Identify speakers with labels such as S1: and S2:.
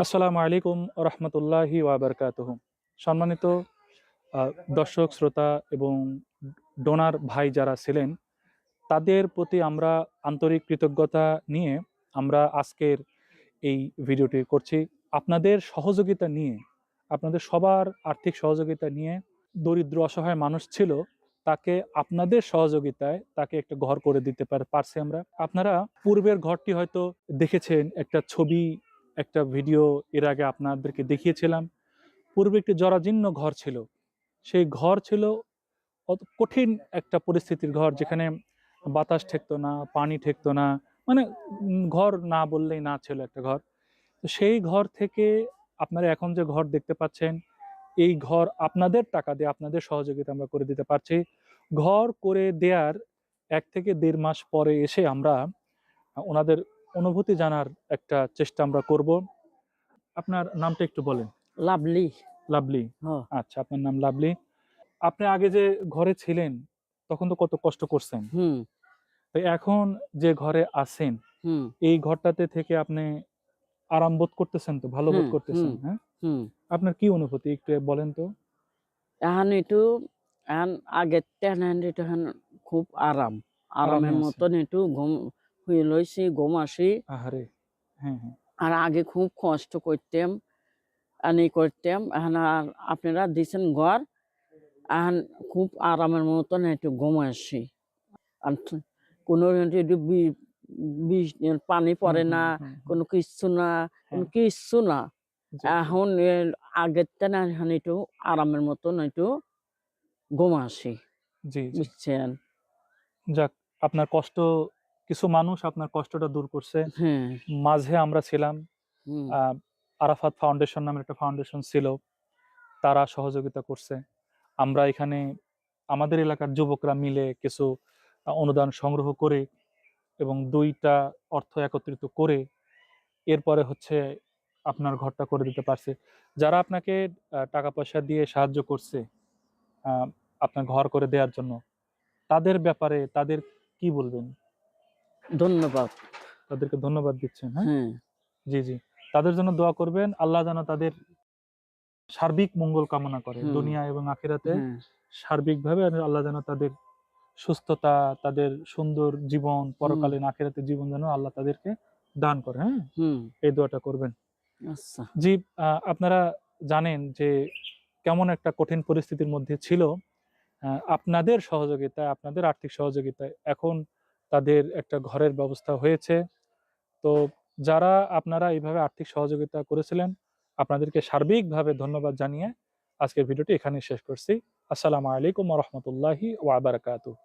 S1: আসসালামু আলাইকুম রহমতুল্লাহি ওয়াবারকাতুহু। সম্মানিত দর্শক শ্রোতা এবং ডোনার ভাই যারা ছিলেন, তাদের প্রতি আমরা আন্তরিক কৃতজ্ঞতা নিয়ে আমরা আজকের এই ভিডিওটি করছি। আপনাদের সহযোগিতা নিয়ে, আপনাদের সবার আর্থিক সহযোগিতা নিয়ে দরিদ্র অসহায় মানুষ ছিল, তাকে আপনাদের সহযোগিতায় তাকে একটা ঘর করে দিতে পারছি আমরা। আপনারা পূর্বের ঘরটি হয়তো দেখেছেন, একটা ছবি, একটা ভিডিও এর আগে আপনাদেরকে দেখিয়েছিলাম। পূর্বে একটি জরাজীর্ণ ঘর ছিল। সেই ঘর ছিল কঠিন একটা পরিস্থিতির ঘর, যেখানে বাতাস ঠেকতো না, পানি ঠেকতো না, মানে ঘর না বললেই না ছিল একটা ঘর। তো সেই ঘর থেকে আপনারা এখন যে ঘর দেখতে পাচ্ছেন, এই ঘর আপনাদের টাকা দিয়ে, আপনাদের সহযোগিতা আমরা করে দিতে পারছি। ঘর করে দেওয়ার 1 থেকে 1.5 মাস পরে এসে আমরা ওনাদের অনুভূতি জানার একটা চেষ্টা আমরা করব। আপনার নামটা একটু বলেন।
S2: লাভলি।
S1: লাভলি।
S2: হ্যাঁ।
S1: আচ্ছা, আপনার নাম লাভলি। আপনি আগে যে ঘরে ছিলেন তখন তো কত কষ্ট করছেন,
S2: হুম।
S1: তো এখন যে ঘরে আছেন,
S2: হুম।
S1: এই ঘরটাতে থেকে আপনি আরাম বোধ করতেছেন তো, ভালো বোধ
S2: হুম।
S1: করতেছেন?
S2: হুম।
S1: হ্যাঁ,
S2: হুম।
S1: আপনার কি অনুভূতি একটু বলেন তো।
S2: এখন একটু এখন আগের এখন খুব
S1: আরামে
S2: আরামের
S1: আছেন?
S2: মতন একটু ঘুম শুয়ে লইছি, ঘুম আসি।
S1: আহারে! হ্যাঁ, হ্যাঁ।
S2: আর আগে খুব কষ্ট করতাম, আনি করতাম। এখন আর আপনারা দিছেন ঘর, এখন খুব আরামের মতন একটু ঘুম আসি। আর কোনো একটু পানি
S1: হুম,
S2: পড়ে
S1: হুম,
S2: না,
S1: হুম, হুম।
S2: কোনো কিচ্ছু না, কোনো
S1: হ্যাঁ,
S2: কিচ্ছু না।
S1: জি, জি।
S2: এখন আগের থেকে এখন একটু আরামের মতন একটু ঘুম আসি,
S1: জি, জি।
S2: বুঝছেন?
S1: যাক, আপনার কষ্ট, কিছু মানুষ আপনার কষ্টটা দূর করছে।
S2: হ্যাঁ।
S1: মাঝে আমরা ছিলাম।
S2: হুম।
S1: আ আরাফাত ফাউন্ডেশন নামের একটা ফাউন্ডেশন ছিল। তারা সহযোগিতা করছে। আমরা এখানে আমাদের এলাকার যুবকরা মিলে কিছু অনুদান সংগ্রহ করে এবং ২ টা অর্থ একত্রিত করে এরপরে হচ্ছে আপনার ঘরটা করে দিতে পারছি। যারা আপনাকে টাকা পয়সা দিয়ে সাহায্য করছে আ আপনার ঘর করে দেওয়ার জন্য, তাদের ব্যাপারে তাদের কি বলবেন?
S2: ধন্যবাদ।
S1: তাদেরকে ধন্যবাদ দিচ্ছেন, হ্যাঁ?
S2: হ্যাঁ।
S1: জি, জি। তাদের জন্য দোয়া করবেন। আল্লাহ যেন তাদের সার্বিক মঙ্গল কামনা করে।
S2: হুম।
S1: দুনিয়া এবং আখিরাতে
S2: হ্যাঁ।
S1: সার্বিকভাবে আল্লাহ যেন তাদের সুস্থতা, তাদের সুন্দর জীবন,
S2: হুম।
S1: পরকালীন আখিরাতের জীবন যেন আল্লাহ তাদেরকে দান করে, হ্যাঁ?
S2: হুম।
S1: এই দোয়াটা করবেন।
S2: আচ্ছা।
S1: জি, আপনারা জানেন যে কেমন একটা কঠিন পরিস্থিতির মধ্যে ছিল। আপনাদের সহযোগিতায়, আপনাদের আর্থিক সহযোগিতায় এখন তাদের একটা ঘরের ব্যবস্থা হয়েছে। তো যারা আপনারা এইভাবে আর্থিক সহযোগিতা করেছিলেন, আপনাদেরকে সার্বিকভাবে ধন্যবাদ জানিয়ে আজকের ভিডিওটি এখানেই শেষ করছি। আসসালামু আলাইকুম ওয়া রাহমাতুল্লাহি ওয়া বারাকাতুহু।